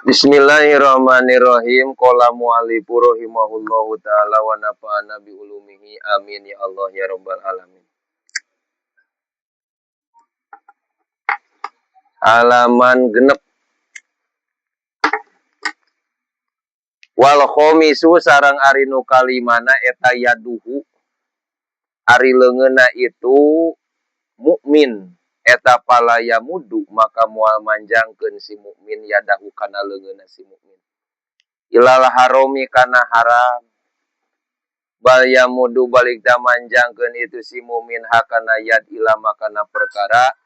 Bismillahirrahmanirrahim. Qala mu'allifu rahimahullahu ta'ala wa nafa'ana bi ulumihi. Amin ya Allah ya rabbal alamin. Halaman genep. Wal khomisu sarang ari nu kalimana eta yaduhu. Ari leungeunna itu mukmin eta palaya mudu maka moal manjangkeun si mukmin yadahu kana leungeunna si mukmin. Ilal haromi kana haram. Bal yamudu balik manjangkeun itu si mukmin hakana yad ila makana perkara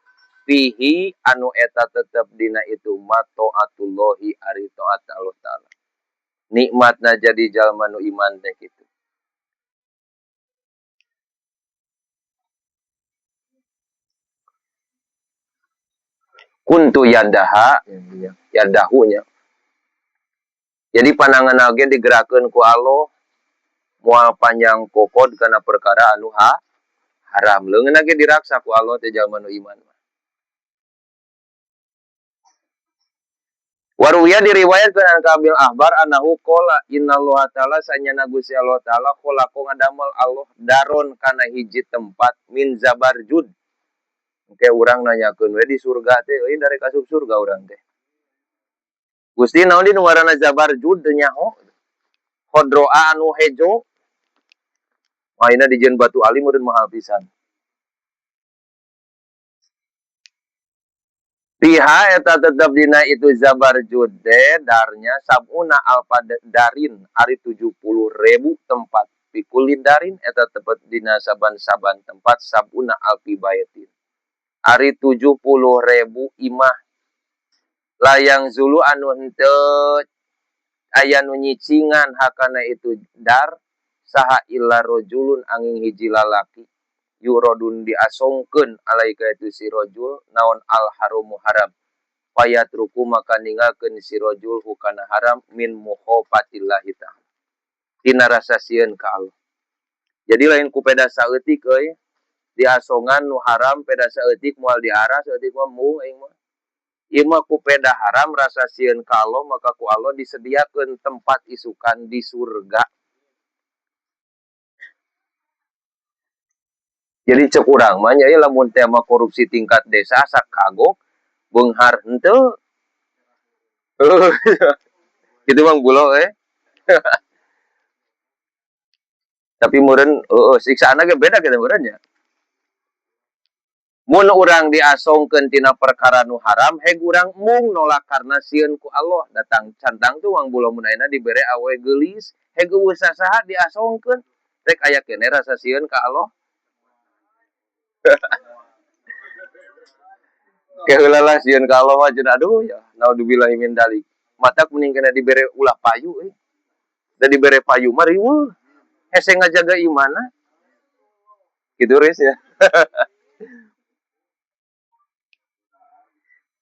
fihi anu eta tetep dina itu matoatullahi ari taat Allah taala. Nikmatna jadi jalma nu iman teh kitu. Kuntu yadaha yadahunya. Jadi panangan age digerakkeun ku Allah moal panjang kokod kana perkara anu haram. Leungeun ge diraksa ku Allah teh jalma nu iman. Waruya diriwayatkeun an Kabil Ahbar anahu qala innallaha ta'ala sanyana Gusti Allah taala khalaqo ngadamel Allah daron kana hiji tempat min zabarjud. Oke urang nanyakeun we di surga teh euy dari kasup surga urang teh. Gusti naon di nu ngaranna zabarjud teh nyaho? Khodroa anu hejo. Maina dijieun batu alim meureun mahal pisan. Piha eta tetep dina itu zabarjud darnya sabuna alfa darin ari 70.000 tempat. Pikulin darin eta tepet dina saban-saban tempat sabuna alfi bayatin. Ari 70.000 imah. Layang zulu anu henteu aya nu nyicingan hakana itu dar saha illa rajulun angin hiji lalaki. Yurodun diasongkeun alaika itu si rojul naon al harumu haram payat ruku maka ninggalkeun si rojul hukana haram min mukhofatillahi ta'ala tina rasa sieun ka Allah. Jadi lain ku peda saeutik euy diasongan nu haram peda saeutik moal diarah saeutik mah mung aing mah ieu mah ku peda haram rasa sieun ka Allah maka ku Allah disediakeun tempat isukan di surga. Jadi cek urang mah nya lamun teh mah korupsi tingkat desa sak kagok beunghar henteu. Kitu mah bulo Tapi meureun siksaana ge beda kita meureun nya. Mun urang diasongkeun tina perkara nu haram heg urang mung nolak karna sieun ku Allah datang cantang tuh wang bulo mun ayeuna dibere awe geulis heg eueuh sasaha diasongkeun rek aya keneh rasa sieun ka Allah. Keheula sieun ka Allah mah cenah aduh ya naudzubillahi min dalik. Matak mending kena dibere ulah payu da dibere payu mah riweuh. Hese ngajaga imanna. Kitu res ya.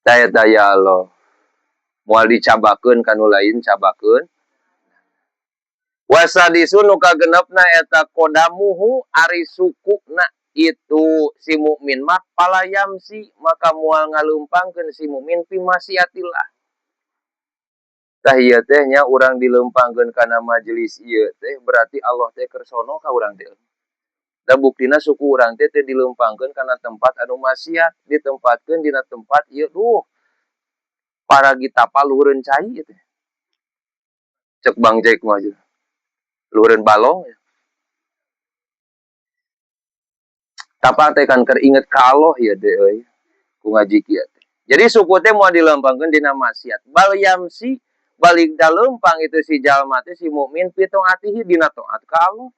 Daya Allah. Moal dicabakeun kanu lain cabakeun. Wasadisun nu kagenepna eta kodamuhu ari sukuna itu si mukmin mah palayamsi maka moal ngalumpangkeun si mukmin fi masiatillah. Tah ieu teh nya urang dileumpangkeun kana majelis ieu teh berarti Allah teh kersono ka urang teh. Da buktina suku urang teh dileumpangkeun kana tempat anu maksiat, ditempatkeun dina tempat ieu duh. Paragi tapal luhureun cai teh. Cek Bang Jack mah luhureun balong ya. Tapal teh kan keur inget ka Allah ya deh euy. Ku ngaji kieu teh. Jadi suku teh moal dileumpangkeun dina maksiat. Bal yamsi balik daleumpang itu si jalma teh si mukmin pitong atihi dina taat ka Allah.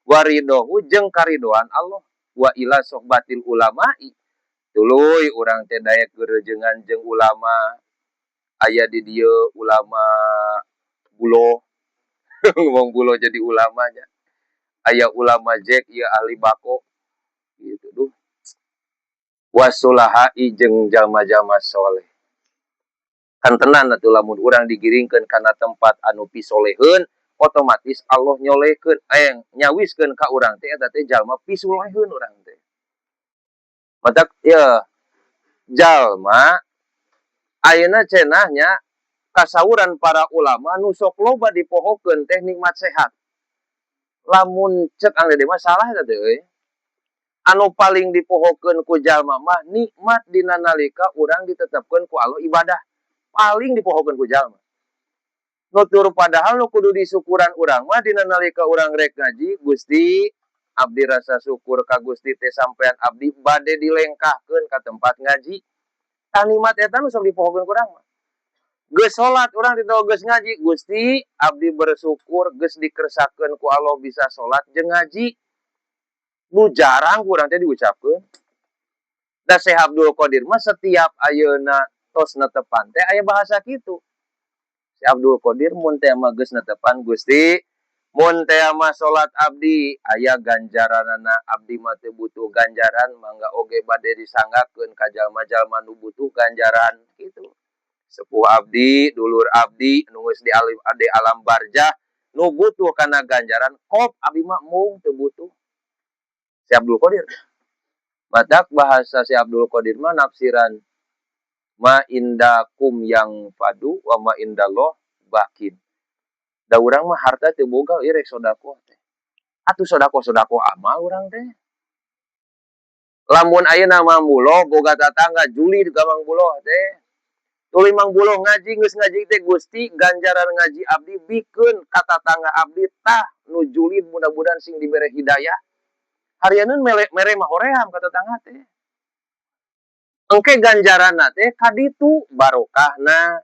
Waridohu jeung karidoan Allah. Wa ila sohbatil ulama'i. Tuluy urang teh daek geureujeungan jeung ulama. Aya di dieu ulama bulo. Ngomong bulo jadi ulamanya. Aya ulama Jack ieu ahli bako. Gitu duh. Wasulahai jeung jalma-jalma soleh. Kan tenan atuh lamun urang digiringkeun kana tempat anu pisoleheun, otomatis Allah nyolekeun nyawiskeun ka urang teh eta teh jalma pisuleheun urang teh. Matak ya jalma ayeuna cenah nya kasauran para ulama nusok loba dipohokeun teh nikmat sehat. Lamun cek anu de masalah eta teh anu paling dipohokeun ku jalma mah nikmat dina nalika urang ditetepkeun ku Allah ibadah. Paling dipohokeun ku jalma. Nutur padahal nu kudu disukuran urang mah dina nalika urang rek ngaji, Gusti abdi rasa syukur ka Gusti teh sampean abdi bade dilengkahkeun ka tempat ngaji. Tah nikmat eta nu sok dipohokeun ku urang mah. Geus salat urang ditawa geus ngaji, Gusti abdi bersyukur geus dikersakeun ku Allah bisa salat jeung ngaji. Nu jarang urang teh diucapkeun. Da Syekh Abdul Qadir mah setiap ayeuna tos netepan teh aya bahasa kitu. Syekh Abdul Qadir mun teh mah geus netepan Gusti, mun teh mah salat abdi aya ganjaranna abdi mah teu butuh ganjaran mangga oge bade disanggakeun ka jalma-jalma nu butuh ganjaran kitu. Sepuh abdi, dulur abdi nu geus di alam barzah nu butuh kana ganjaran kop abdi mah mung teu butuh. Syekh Abdul Qadir. Matak bahasa Syekh Abdul Qadir mah nafsiran ma indakum yang fadu wa ma indallah bakin. Da urang mah harta teu boga ieu rek sedekah teh. Atuh sedekah amal urang teh. Lamun ayeuna mah mulo boga tatangga juli di gamang buloh teh. Tuluy mang buloh ngaji geus ngaji teh Gusti ganjaran ngaji abdi bikeun ka tatangga abdi tah nu julid mudah-mudahan sing dibere hidayah. Harianeun mere mah hoream ka tetangga teh. Engke ganjaranna teh kaditu barokahna.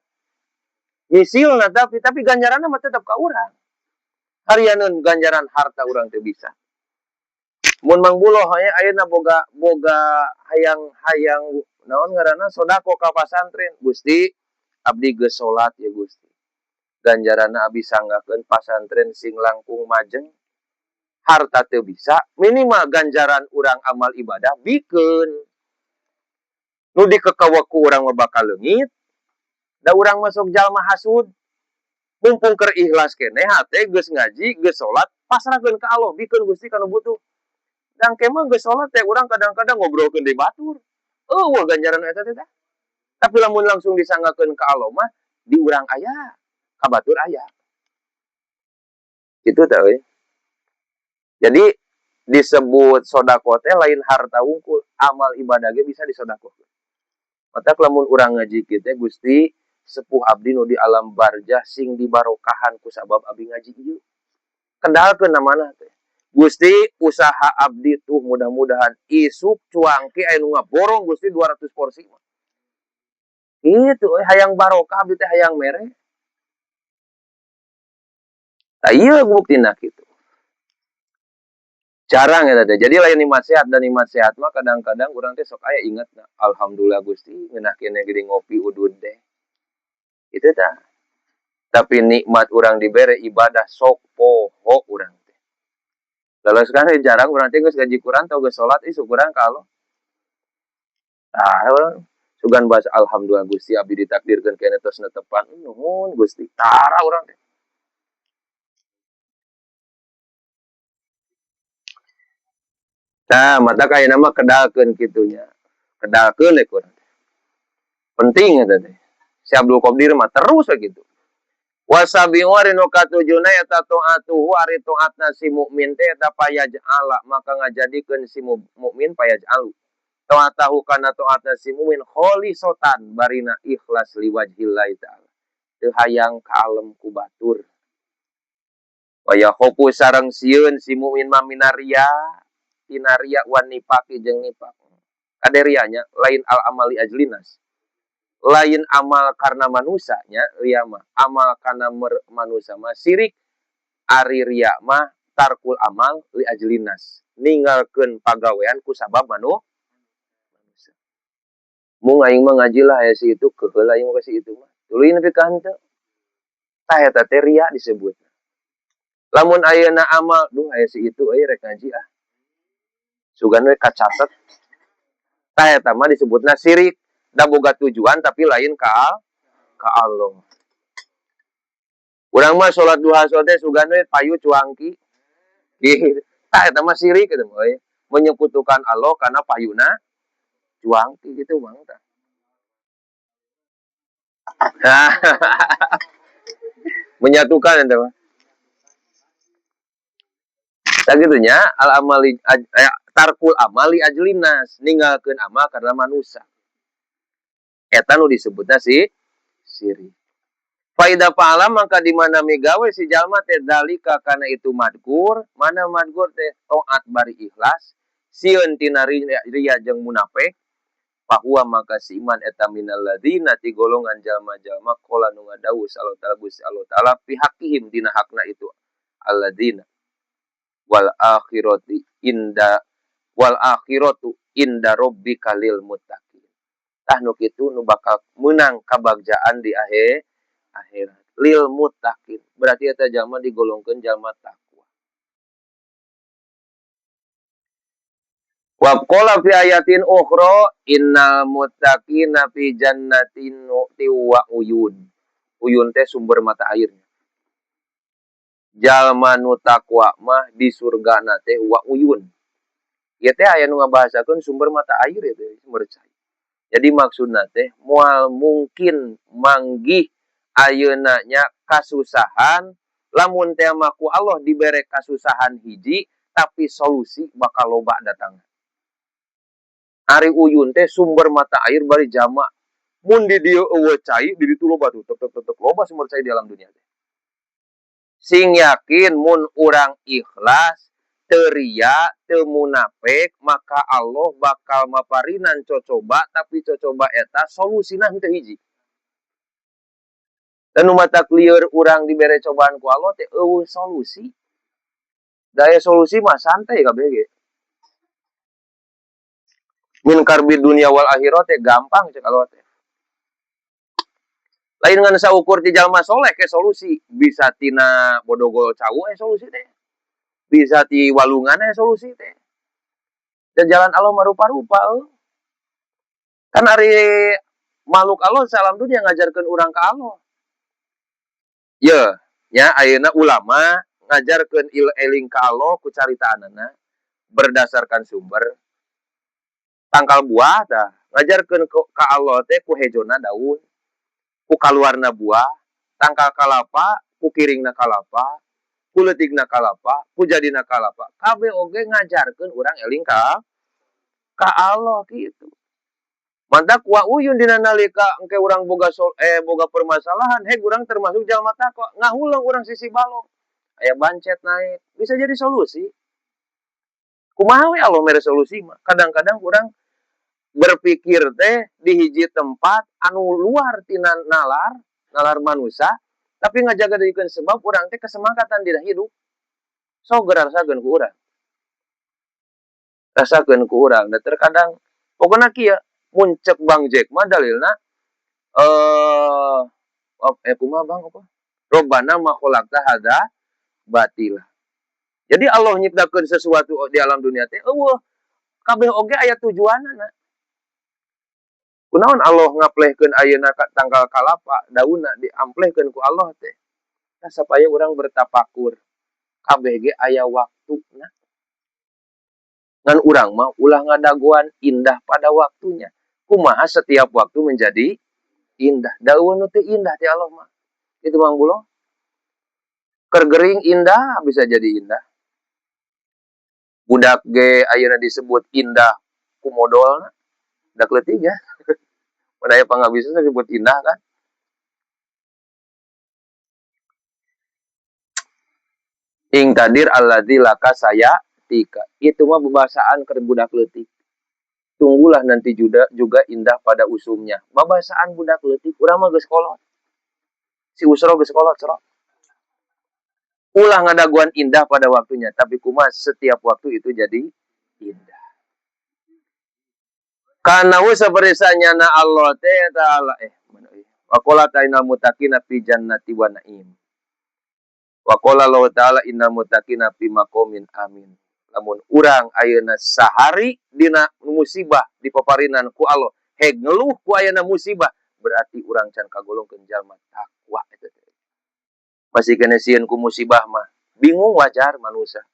Misilna tapi ganjaranna mah tetep ka urang. Harianeun ganjaran harta urang teh bisa. Mun Mang Buloh ayeuna boga hayang naon ngaranna sodako ka pasantren. Gusti abdi geus salat ya Gusti. Ganjaranna abdi sanggakeun pasantren sing langkung majeng. Harta teu bisa, minimal ganjaran urang amal ibadah bikeun. Nu dikekawak ku urang mah bakal leungit, da urang masuk jalma hasud. Mumpung keur ikhlas keneh hate geus ngaji, geus salat, pasrahkeun ka Allah, bikeun Gusti kana butuh. Dan kemah geus salat teh urang kadang-kadang ngobrolkeun deui batur. Eueuh ganjaran eta teh. Tapi lamun langsung disanggakeun ka Allah mah di urang aya, ka batur aya. Kitu teh euy. Jadi disebut sodako teh lain harta wungkul, amal ibadah ge bisa disodakokeun. Matak lamun urang ngaji kieu teh Gusti sepuh abdi nu di alam barzah sing dibarokahan ku sabab abdi ngaji ieu. Kendalkeun namana teh. Gusti usaha abdi tuh mudah-mudahan isuk cuangki aya nu ngaborong Gusti 200 porsi mah. Itu hayang barokah abdi teh hayang mere. Tah ieu buktina kitu. Jarang ya teh. Jadi lain nikmat sehat dan nikmat sehat mah kadang-kadang urang teh sok aya ingetna. Alhamdulillah Gusti ngeunah kene geuning ngopi udud teh. Itu tah. Tapi nikmat urang dibere ibadah sok poho urang teh. Laleus kan jarang urang teh geus ngaji Quran atau geus salat ih syukuran ka Allah. Tah sugan bahasa alhamdulillah Gusti abdi ditakdirkeun kene tos netepan. Nuhun Gusti. Tara urang teh. Nah, mata kaya nama kedalkeun kitunya. Kedalkeun lek urang. Penting eta teh. Si Abdul Qadir mah terus gitu. Wasabi'u arinu katujuna eta taatuhu ari taatna si mukmin teh eta payaj'ala maka ngajadikeun si mukmin payaj'alu. Taatahu kana taatna si mukmin kholisotan barina ikhlas liwajhillahi ta'ala. Teu hayang kalem ku batur. Waya khofu sareng sieun si mukmin mah minaria, tinaria wan nipaki jeung nipak. Kaderianya lain al amali ajlinas. Lain amal karena manusanya ria mah amal karena manusia mah sirik ari ria mah tarkul amal li ajlinas ninggalkeun pagawean ku sabab manusia mung aing mah ngaji lah aya si itu keheul aing mah si itu mah tuluy nepi ka henteu tah eta teh ria disebut lamun ayeuna amal duh aya si itu euy rek ngaji ah sugan we kacatet tah eta mah disebutna sirik da boga tujuan tapi lain ka Allah. Urang mah salat duha teh sugan we payu cuangki. Tah eta mah sirik eta mah menyekutukan Allah karena payuna cuangki gitu mah tah. Menyatukan itu. Tak gitunya al amali tarkul amali ajlinas ninggalkeun amal karena manusia. Eta nu disebutna siri. Faida pa'ala maka di mana migawe si jalma teh dalika kana itu madkur, mana madkur teh taat bari ikhlas, sieun tina riya jeung munafik, bahwa maka si iman eta minal ladina ti golongan jalma-jalma qala nu ngadawu sallallahu taala Gusti Allah taala pihakihim dina hakna itu alladzina wal akhirati inda wal akhiratu inda rabbika lil muttaqin. Tah nu kitu nu bakal menang kabagjaan di akhirat lil muttaqin. Berarti eta jalma digolongkeun jalma takwa. Wa qala fi ayatin ukhra innal muttaqina fi jannatin wa uyun. Uyun teh sumber mata airnya. Jalma nu takwa mah di surga na teh wa uyun. Ieu teh aya nu ngabahasakeun sumber mata air ya teh sumber cai. Jadi maksudna teh moal mungkin manggih ayeuna nya kasusahan lamun teh mah ku Allah dibere kasusahan hiji tapi solusi bakal loba datang. Ari uyun teh sumber mata air bari jama. Mun di dieu eueuh cai di ditu loba tuh tetep loba sumber cai di alam dunia teh. Sing yakin mun urang ikhlas teu ria, teu munafik, maka Allah bakal maparinan cocoba tapi cocoba eta solusina henteu hiji. Dan mata clear urang dibere cobaan ku Allah teh eueuh solusi. Daya solusi mah santai kabeh ge. Min karbi dunia wal akhirat teh gampang cek Allah teh. Lain ngan saukur ti jalma soleh ke solusi, bisa tina bodogol cawu solusi teh. Bisa ti walungan solusi teh. Dan jalan Allah marupa-rupa Kan ari makhluk Allah salam dunia ngajarkeun urang ka Allah. Ye, nya ayeuna ulama ngajarkeun eling ka Allah ku caritaanana berdasarkan sumber tangkal buah dah ngajarkeun ka Allah teh ku hejona daun, ku kaluarna buah, tangkal kalapa, ku kiringna kalapa, ku leutigna kalapa, ku jadina kalapa. Kabeh oge ngajarkeun urang eling ka Allah gitu. Mantak wa uyun dina nalika engke urang boga boga permasalahan, urang termasuk jalma takwa, ngahuleung urang sisi balong. Aya bancet naik, bisa jadi solusi. Kumaha we Allah mere solusi mah. Kadang-kadang urang berpikir teh di hiji tempat anu luar tina nalar manusia, tapi ngajaga dikeun sebab urang teh kesemakatan dina hidup. So rasakeun ku urang. Rasakeun ku urang. Dan terkadang pokona kieu mun cek Bang Jack mah dalilna kumaha Bang apa? Robbana ma khalaqta hadza batila. Jadi Allah nyiptakeun sesuatu di alam dunia teh eueuh kabeh oge aya tujuanna. Kunaon Allah ngaplehkeun ayeuna tanggal kalapa daunna diamplehkeun ku Allah teh. Nah, supaya urang bertapakur. Kabeh ge aya waktuna. Ngan urang mah ulah ngadaguan indah pada waktunya. Kumaha setiap waktu menjadi indah. Daun teh indah ti Allah mah. Itu Mang Bulo. Kergering indah bisa jadi indah. Budak ge ayeuna disebut indah ku modalna. Dak leutik ya. Pada aya pangabisa disebut indah kan. Ing kadir alladzi laka saya tika. Itu mah bebasaan keur budak leutik. Tunggulah nanti juga indah pada usumnya. Babasaan budak leutik, urang mah geus kolot. Si usro geus kolot, sro. Ulah ngadaguan indah pada waktunya, tapi kumaha setiap waktu itu jadi indah. Karena sabaresanya na Allah teh taala wa qala ta'ina muttaqina fi jannati wa na'im. Wa qala Allah taala innal muttaqina fi maqamin amin. Lamun urang ayeuna sahari dina musibah di paparinan ku Allah, ngeluh ku ayeuna musibah, berarti urang can kagolongkeun jalma takwa eta teh. Masih kene sieun ku musibah mah, bingung wajar manusia.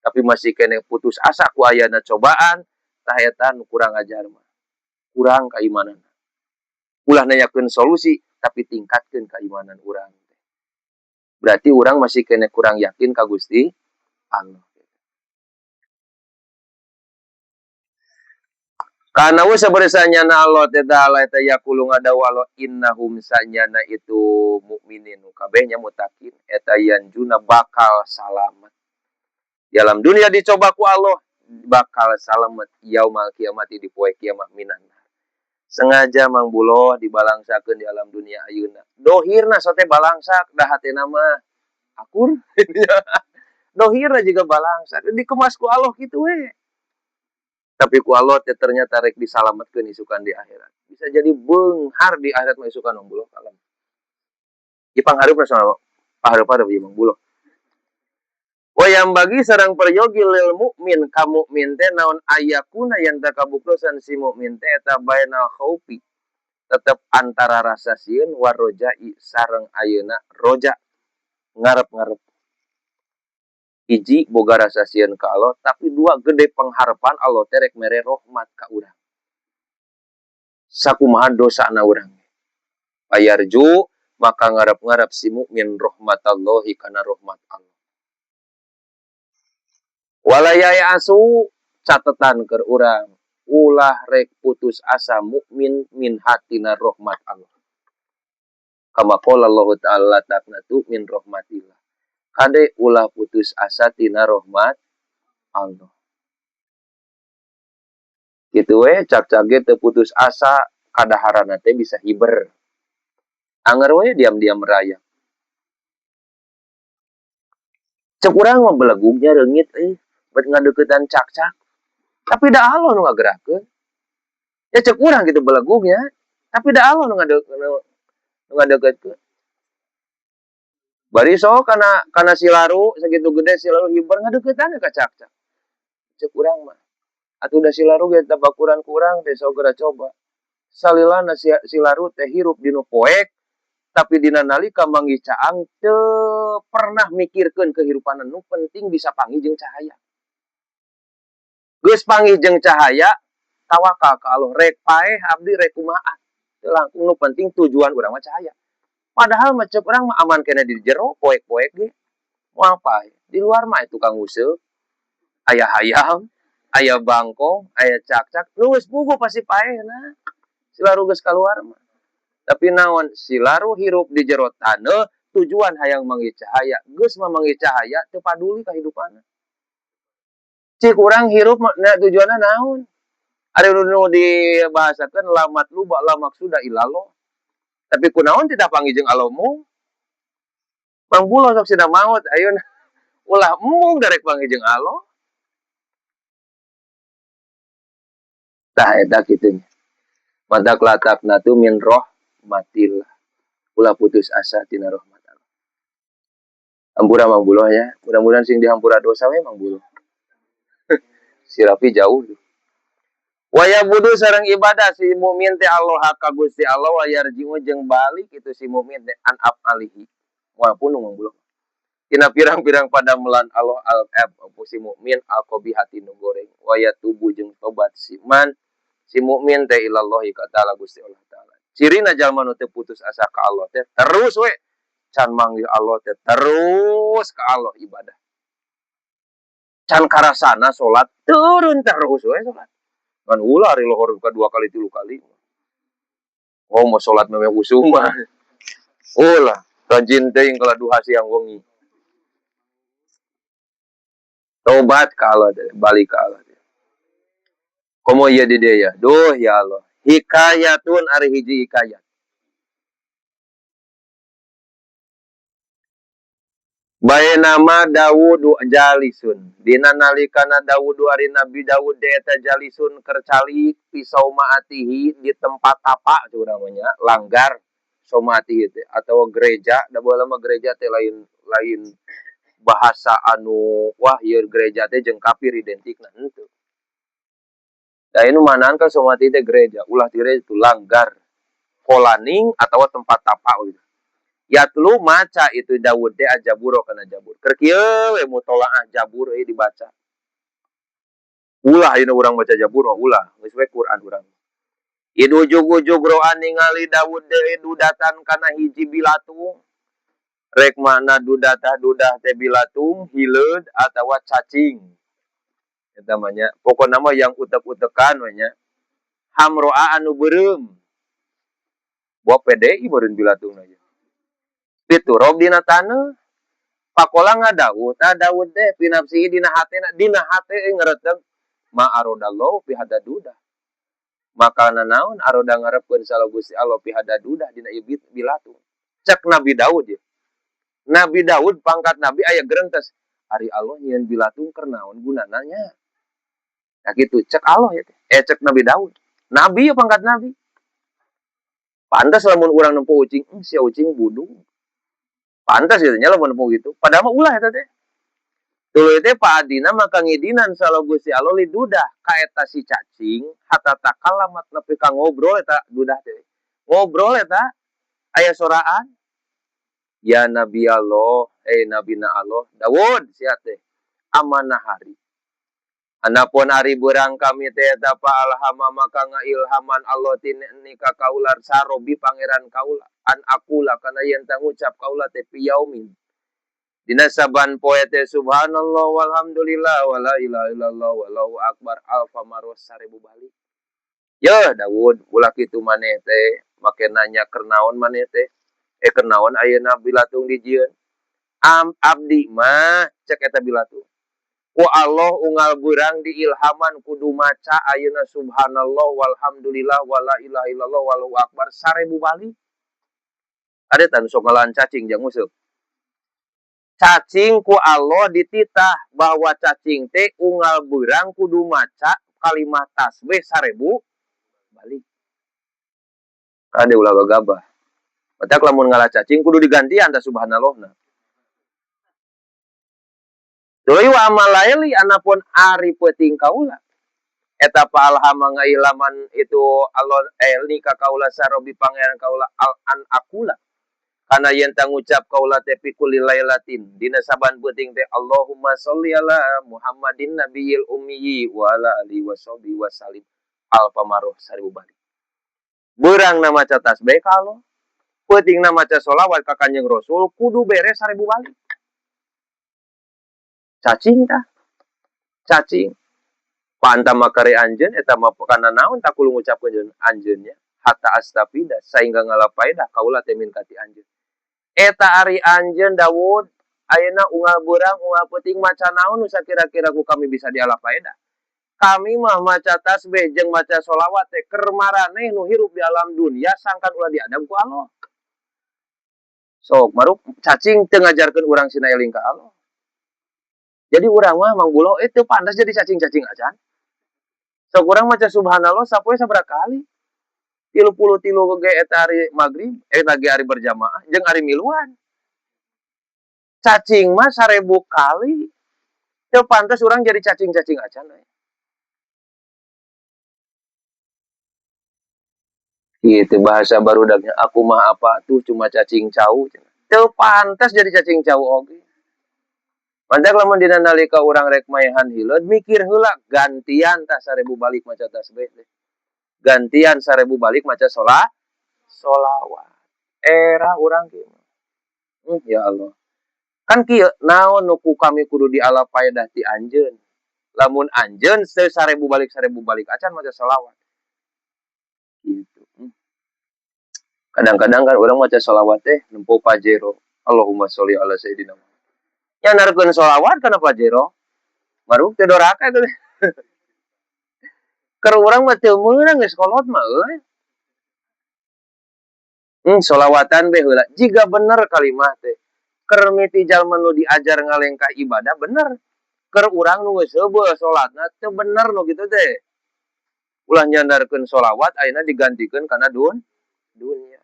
Tapi masih kene putus asa ku ayeuna cobaan, tah eta nu kurang ajar mah. Kurang keimanan. Ulah nanyakeun solusi tapi tingkatkeun keimanan urang. Berarti urang masih kena kurang yakin ka Gusti Allah. Karena we saberesanya na Allah ta'ala eta yaqulu ngadawa Allah innahum sanyana itu mukminin kabehnya mutakin eta yanjuna bakal salamet. Dalam dunia dicoba ku Allah bakal salamet yaumal kiamati di poe kiamat minan. Sengaja Mang Bulo dibalangsakeun di alam dunia ayeuna. Dohirna sote balangsak dah hatena mah akur. Dohirna juga balangsak dikemas ku Allah kitu we. Tapi ku Allah ternyata rek disalametkeun isukan di akhirat. Bisa jadi beunghar di akhirat mah isukan Mang Bulo kalam. Ipang hareup nasional pahareup-hareup ieu Mang Bulo. Wayang bagi sareng peryogi lil mukmin ka mukmin teh naon ayakuna yang takabuktosan si mukmin teh eta bainal khaufi tetep antara rasa sieun warojai sareng ayeuna roja ngarep-ngarep. Hiji boga rasa sieun ka Allah, tapi dua gede pengharapan Allah terek mere rahmat ka urang. Sakumaha dosana urang. Ayarju maka ngarep-ngarep si mukmin rahmatallahi kana rahmat Allah. Walayaya asu catetan keur urang ulah rek putus asa mukmin min hatina rahmat Allah. Kama qala Allah ta'ala taqnatu min rahmatillah. Kade ulah putus asa tina rahmat Allah. Gitu we cak-cage teu putus asa kadaharana teh bisa hiber. Anger we diam-diam meraya. Cek urang mah belegugnya reungit bet ngadeuketan cak-cak. Tapi da Allah nu ngagerakeun. Ya cek urang gitu belegugnya, tapi da Allah nu ngadeukeutkeun. Bari sok kana silaru sakitu gede silaru hiber ngadeukeutana ka cak-cak. Cek urang mah. Atuh da silaru ge tabakuran ku urang teh sagera coba. Salilana silaru teh hirup dinu poek tapi dina nalika manggih caang teu pernah mikirkeun kehidupan nu penting bisa panggih jeung cahaya. Geus panggih jeung cahaya tawakal ka Allah rek paeh abdi rek kumaha. Teu langkung nu penting tujuan urang mah cahaya. Padahal macet orang mah aman kena di jero, poek-poek ge. Mau apa? Di luar mah tukang useuk, aya hayam, aya bangkong, aya cak-cak, geus puguh pasti paehna. Silaru geus kaluar mah. Tapi naon silaru hirup di jero taneuh, tujuan hayang manggih cahaya, geus mah manggih cahaya teu paduli kahidupanna. Cik urang hirup na tujuanna naon? Ari nu dibahasakeun lamat luba la maksuda ilallah. Tapi kunaon tidak panggil jeung alomu? Mang Bulo sok sida maot ayeuna ulah embung darek panggil jeung Allah. Tah eta kitu nya. Mata klatakna tu min rahmatillah. Ulah putus asa tina rahmat Allah. Hampura Mang Bulo ya. Mudah-mudahan sing dihampura dosa we Mang Bulo. Si Rafi jauh. Waya budu sareng ibadah si mukmin teh Allah ka Gusti Allah wa yarji'u jeung balik itu si mukmin teh an afalihi. Walaupun Mang Bulo. Tina pirang-pirang pada melan Allah al-ab si mukmin al-qabihati nu goreng. Waya tubuh jeung tobat si man si mukmin teh ilallahi ka ta'ala Gusti Allah taala. Cirina jalma nu teu putus asa ka Allah teh terus we can manggil Allah teh terus ka Allah ibadah. Can karasana salat turun terus we salat. Kan ulah ari lohor ka 2 kali 3 kali. Oh mau salat mah usum mah. Ulah rajin teuing kala duha siang wengi. Tobat ka Allah deh, balik ka Allah deh. Komo ieu di dieu ya. Duh ya Allah. Hikayatun ari hiji hikayat. Bae nama Daud jalisun. Dina nalikana Daud ari Nabi Daud eta jalisun keur calik pisau maatihi di tempat tapak curang nya, langgar somatihi teh atau gereja, da baheula mah gereja teh lain bahasa anu wah ieu gereja teh jeung kafir identikna henteu. Da inu manaan ka somatihi teh gereja, ulah ti gereja itu langgar, kolaning atawa tempat tapak gitu. Yatlu maca itu Daud teh ajaburo kana jabur. Keur kieu we mutolaah jabur dibaca. Ulah ayeuna urang baca jabur ulah, geus we Quran urang. Idu ujug-ujug roa ningali Daud dudatan kana hiji bilatung. Rek mana dudah teh bilatung, hileud atawa cacing. Eta mah nya. Pokona mah yang utek-utekan we nya. Hamroa anu beureum. Buah PDI beureun bilatung na. Piturog dina taneuh. Pakola ngadaud, Daud teh pinapsi dina hate ngeureuteg ma arodallahu fi hadadudah. Maka nanaon aroda ngarepkeun salo Gusti Allah fi hadadudah dina ieu bilatung. Cek Nabi Daud ya. Nabi Daud pangkat nabi aya gerentes. Ari Allah nyieun bilatung keur naon gunana nya. Nah gitu cek Allah ya. Cek Nabi Daud. Nabi ya pangkat nabi. Pantas lamun urang nempo ucing, sia ucing budung. Pantas gitu nya lamun nempo gitu. Padahal mah ulah eta teh. Tuluy teh paadina maka ngidinan salo Gusti Allah li dudah ka eta si cacing hatta takalamat nepi ka ngobrol eta dudah teh. Ngobrol eta aya soraan. Ya Nabi Allah, Nabi na Allah, Daud sia teh amanah hari. Anapun hari berang kami teh eta pa alhama maka ngailhaman Allah nika kaular sarobi pangeran kaula an akula kana yen tang ngucap kaula teh piyaumin. Dina saban poe teh subhanallah walhamdulillah wala ilaha illallah wallahu akbar alfa maros 1000 balik. Ya Daud ulah kitu maneh teh make nanya keur naon maneh teh. Keur naon ayeuna bilatung dijieun. Abdi mah cek eta bilatung. Ku Allah unggal beurang diilhaman kudu maca ayeuna subhanallah walhamdulillah wala ilaha illallah wallahu akbar 1000 balik. Ada tan sok ngalahan cacing jeung museup. Cacing ku Allah dititah bahwa cacing teh unggal beurang kudu maca kalimat tasbih 1000 balik. Kade ulah gagabah. Matak lamun ngalah cacing kudu digantian ta subhanallahna. Tuluy wa amal laili anapun ari peuting kaula. Eta pa alhama ngailaman itu Allah nika kaula sarobi pangeran kaula an akula. Kana yen tang ngucap kaula teh fi kulli lailatin dina saban peuting teh Allahumma sholli ala Muhammadin nabiyil ummi wa ala alihi washabihi wasallim alfa maroh 1000 balik. Beurang na maca tasbih ka Allah. Peuting na maca sholawat ka Kanjeng Rasul kudu beres 1000 balik. Cacing tah. Cacing. Panta makare anjeun eta mah kana naon tak kudu ngucapkeun anjeun nya. Hatta astafida saingga ngalapaedah kaula teh min kati anjeun. Eta ari anjeun Daud ayeuna unggal beurang unggal peuting maca naon nu sakira-kira ku kami bisa dialapaedah. Kami mah maca tasbih jeung maca sholawat teh keur maraneh nu hirup di alam dunia sangkan ulah diadab ku Allah. Sok maruk cacing teu ngajarkeun urang sina eling ka Allah. Jadi urang mah mangbulo teu pantas jadi cacing-cacing acan. Sok urang maca subhanallah sapoe sabaraha kali? 33 ge eta ari magrib, lagi ari berjamaah jeung ari miluan. Cacing mah 1000 kali. Teu pantas urang jadi cacing-cacing acan. Gitu bahasa barudaknya aku mah apa tuh cuma cacing cau. Teu pantas jadi cacing cau oge. Mantak lamun dina nalika urang rek maehan hileud mikir heula gantian tah 1000 balik maca tasbih teh. Gantian 1000 balik maca sholawat. Era urang kieu. Ya Allah. Kan kieu naon nu ku kami kudu dialapaedah ti anjeun. Lamun anjeun 1000 balik acan maca sholawat. Gitu. Kadang-kadang kan urang maca sholawat teh nempo pajero. Allahumma sholli ala sayyidina Muhammad. Ya narkeun sholawat kana pajero. Maruk teh doraka itu. Keur urang mah teu meunang geus kolot mah euy. Sholawatan be heula. Jiga bener kalimat teh. Keur miti jalma nu diajar ngalengkah ibadah bener. Keur urang nu geus heubeul salatna teu bener nu kitu teh. Ulah nyandarkeun sholawat ayeuna digantikeun kana dunya.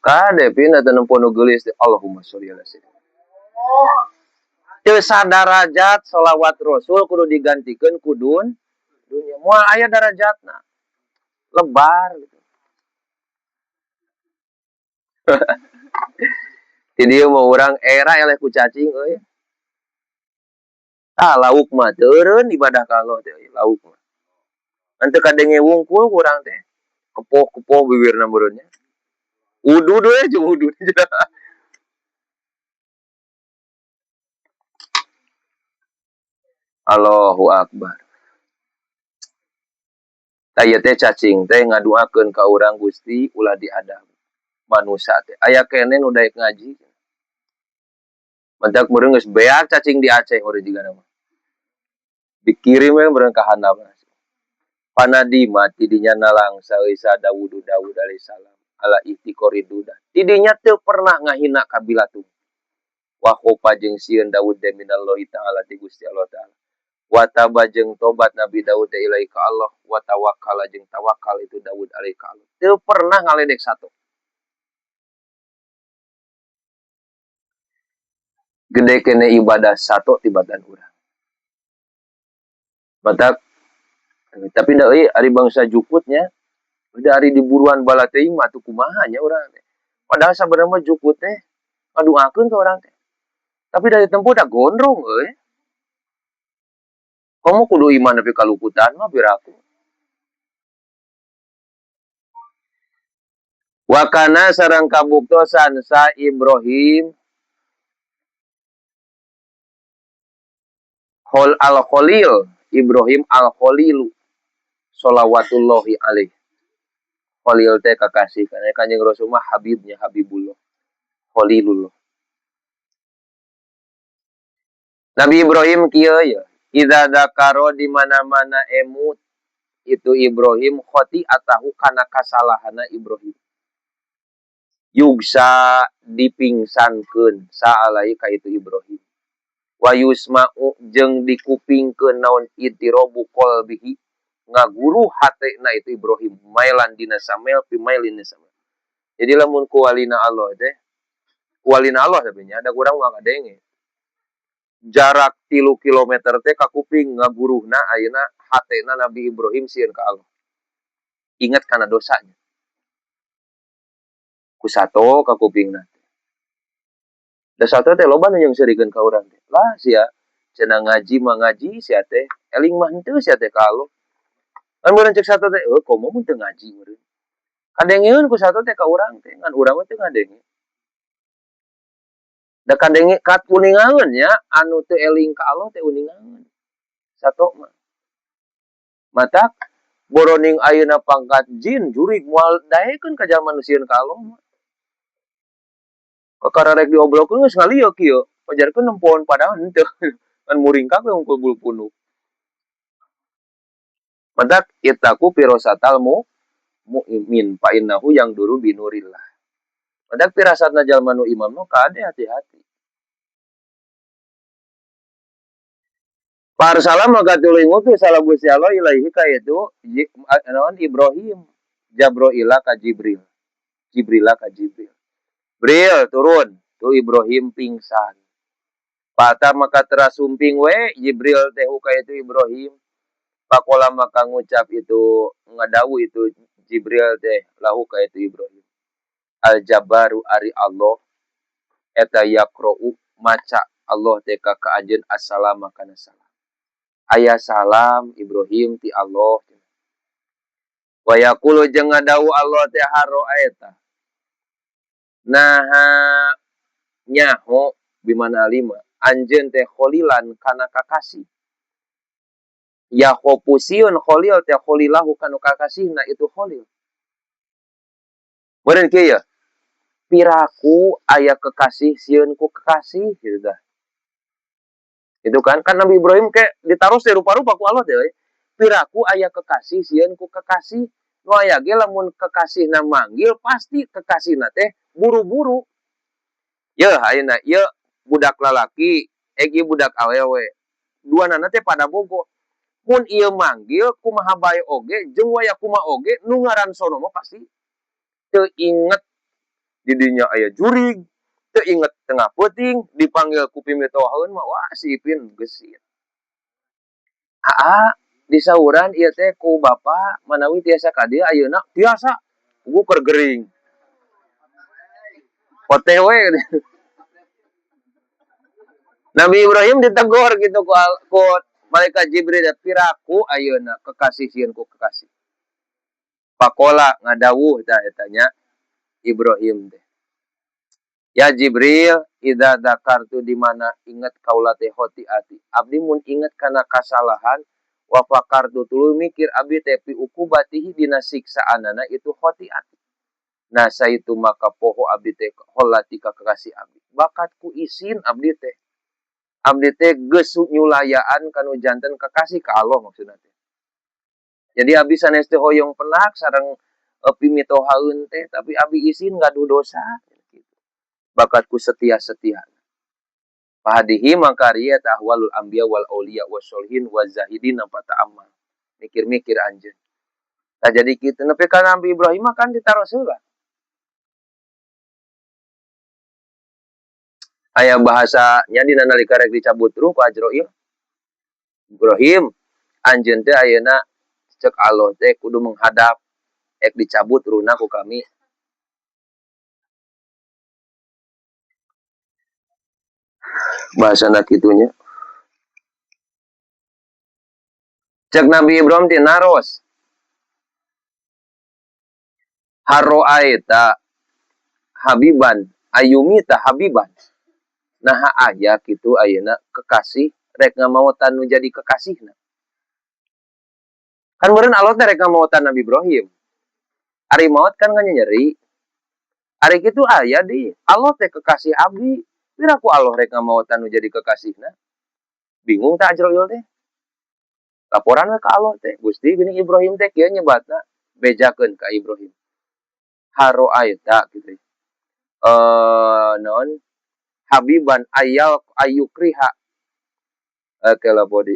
Kade pina teu nempo nu geulis teh Allahumma sholli ala sayyidina. Teu sadarajat sholawat Rasul kudu digantikeun ku dunya. Moal aya darajatna. Lebar gitu. Jadi mau urang era eleh ku cacing euy. Lauk mah teureun ibadah ka Allah teh lauk mah. Ante kadenge wungkul kurang teh. Kepoh-kepoh bibirna meureun nya. Wudu deui jeung wudu. Allahu Akbar. Taya teh cacing teh ngaduakeun ka urang Gusti ulah diadab. Manusia teh aya kene nu daek ngaji. Mentak meureun geus beak cacing di Aceh urang jigana mah. Dikirim we meureun ka handap. Panadi mati dinya nalang saeuisa Dawud alaihissalam ala ihtiqoriduda. Tidinya teu pernah ngahina kabilatung. Wa khofa jeung sieun Daud de minallahi taala ti Gusti Allah taala. Wa taba jeung tobat Nabi Daud ilai ka Allah, wa tawakkal jeung tawakal itu Daud alaihi ka Allah. Teu pernah ngaledek satu. Gede kene ibadah satu ti badan urang. Matak tapi da euy ari bangsa jukutnya udah ari diburuan bala teuing mah atuh kumaha nya urang teh. Padahal sabenerna jukut teh ngaduakeun ka urang teh. Tapi dari tempuh da gondrong euy. Kamu kudu iman tapi kaluputan mah biraku. Wakana sareng kabuktosan sa Ibrahim al-Khalil, Ibrahim al-Khalilu sholawatullahi alaih. Khalil teh kakasih karena Kanjeng Rasul mah habibnya Habibullah. Khalilullah. Nabi Ibrahim kieu ya, idza dzakaro di mana-mana emut itu Ibrahim khoti atahu kana kasalahana Ibrahim. Yugsa dipingsankeun saalai ka itu Ibrahim. Wa yusma'u jeung dikupingkeun naon itirobu qalbihi ngaguru hatena itu Ibrahim mailan dina samel pi mailin samel. Jadi lamun kualina Allah teh kualina Allah sebenarnya ada kurang mah kadenge. Jarak 3 kilometer teh ka kuping ngaguruhna ayeuna hatena Nabi Ibrahim sieun ka Allah. Ingat kana dosanya. Ku sato ka kupingna. Da sato teh loba nu yang serikeun ka urang teh. Lah sia cenah ngaji mah ngaji sia teh eling mah henteu sia teh ka Allah. Kan meureun cek sato teh, komo mun teu ngaji meureun. Kadengeun ku sato teh ka urang teh, ngan urang teh ngadenge. Da kadenge kat uningangeun nya, anu teu eling ka Allah teh uningangeun. Sato mah. Matak boroning ayeuna pangkat jin jurig moal daekeun ka jalma nu sieun ka Allah mah. Kakara rek diobrolkeun geus ngalieu kieu. Pajarkeun nempoan padahal henteu. Kan muring kabeh unggul bulu punuk. Matak itaku pirosatalmu mu'min fa innahu yang duru binurillah. Matak pirasatna jalma nu iman mah kade hati-hati. Parsala maka tuluy ngutus salah Gusti Allah ilaihi ka itu naon Ibrahim. Jabroila ka Jibril. Jibrila ka Jibril. Bril turun, tu Ibrahim pingsan. Pata maka terasumping we Jibril teh ka itu Ibrahim. Pakola maka ngucap itu ngadawu itu Jibril teh lahu ka itu Ibrahim. Al-Jabaru ari Allah eta yaqra'u maca Allah teh ka kaajeun assalamu kana salam. Aya salam Ibrahim ti Allah. Wa yaqulu jeung ngadawu Allah teh haro eta. Naha nyaho bimana lima anjeun teh kholilan kana kakasih. Ya khopusiun kholil teh kholilahu kana kakasihna itu kholil. Meureun kieu ya. Piraku aya kekasih sieun ku kekasih gitu dah. Itu kan Nabi Ibrahim ke ditaros teh rupa-rupa ku Allah teh. Piraku aya kekasih sieun ku kekasih. Nu aya ge lamun kekasihna manggil pasti kekasihna teh buru-buru. Ye ayeuna ye budak lalaki, egi budak awewe. Duanana teh pada bogo. Mun ieu manggil kumaha bae oge jeung waya kumaha oge nu ngaran sono mah pasti teu inget di dinya aya jurig, teu inget tengah peuting, dipanggil ku pimitohaeun mah wah si Ipin geus. Disauran ieu teh ku bapa manawi tiasa ka dieu ayeuna tiasa ku keur gering. OTW Nabi Ibrahim ditegur gitu ku malaikat Jibril, piraku ayeuna kekasih sieun ku kekasih. Pakola ngadawuh tanya Ibrahim teh. Ya Jibril, idza dzakartu di mana ingat kaula teh hoti ati. Abdi mun ingat kana kasalahan wa fakartu tuluy mikir abdi teh pi ukubatihi dina siksaanana itu hoti ati. Nah saitu maka poho abdi teh holati ka kekasih abdi. Bakatku isin abdi teh. Abdi teh geus nyulayaan kanu janten kekasih ka Allah maksudna teh. Jadi abdi sanes teh hoyong penak sareng pimitohaeun teh tapi abdi isin gaduh dosa. Bakatku setia-setia. Fahadihi makaria tahwalul anbiya wal auliya wasolhin wazahidin nampak ta'amal. Mikir-mikir anjeun. Nah jadi kita nepi ka Nabi Ibrahim kan ditaruh heula. Aya bahasanya dina nalika rek dicabut ruh ku Ajroil. Ibrahim, anjeun teh ayeuna cek Allah teh kudu menghadap ek dicabut ruhna ku kami. Bahasana kitunya. Cek Nabi Ibrahim teh naros. Haro aeta habiban ayumita habiban. Nah aya kitu ayeuna kekasih rek ngamautan nu jadi kekasihna. Kan beureun Allah teh rek ngamautan Nabi Ibrahim. Ari maot kan nyeri. Ari kitu aya di Allah teh kekasih abdi. Piraku Allah rek ngamautan nu jadi kekasihna. Bingung tak Ajroil teh. Laporan we ka Allah teh. Gusti gini Ibrahim teh kieu nyebatna bejakeun ka Ibrahim. Haro aita gitu. Non Habiban ayal ayukriha kela body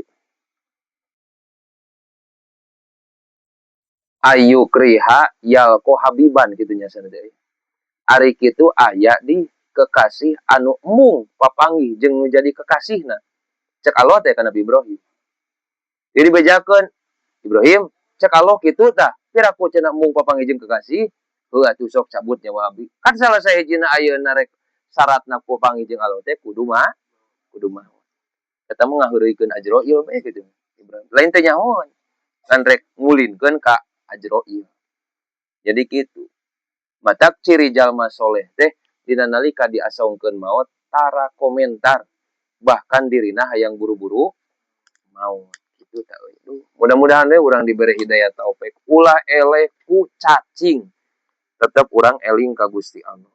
ayukriha yalko habiban gitunya sana deui. Ari kitu aya di kekasih anu mung papanggih jeung nu jadi kekasihna. Cek Allah teh ka Nabi Ibrahim. Jadi bejakeun Ibrahim, cek Allah kitu tah. Piraku cenah mung papanggih jeung kekasih, heuh atuh sok cabut nyawa abdi. Kan salah sahijina ayeuna rek syaratna papanggih jeung Allah teh kudu mah eta mah ngaheureukeun Ajroil bae gitu. Ibrahim. Lain teh nyahoan. Kan rek ngulinkeun ka Ajroil. Jadi kitu. Matak ciri jalma soleh teh dina nalika diasaungkeun maot tara komentar. Bahkan dirina hayang buru-buru maut. Gitu tah euy. Mudah-mudahan we urang diberi hidayah taufik. Ulah eleh ku cacing. Tetep urang eling ka Gusti Allah.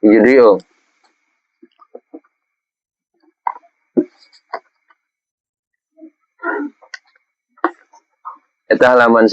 Jadi eta halaman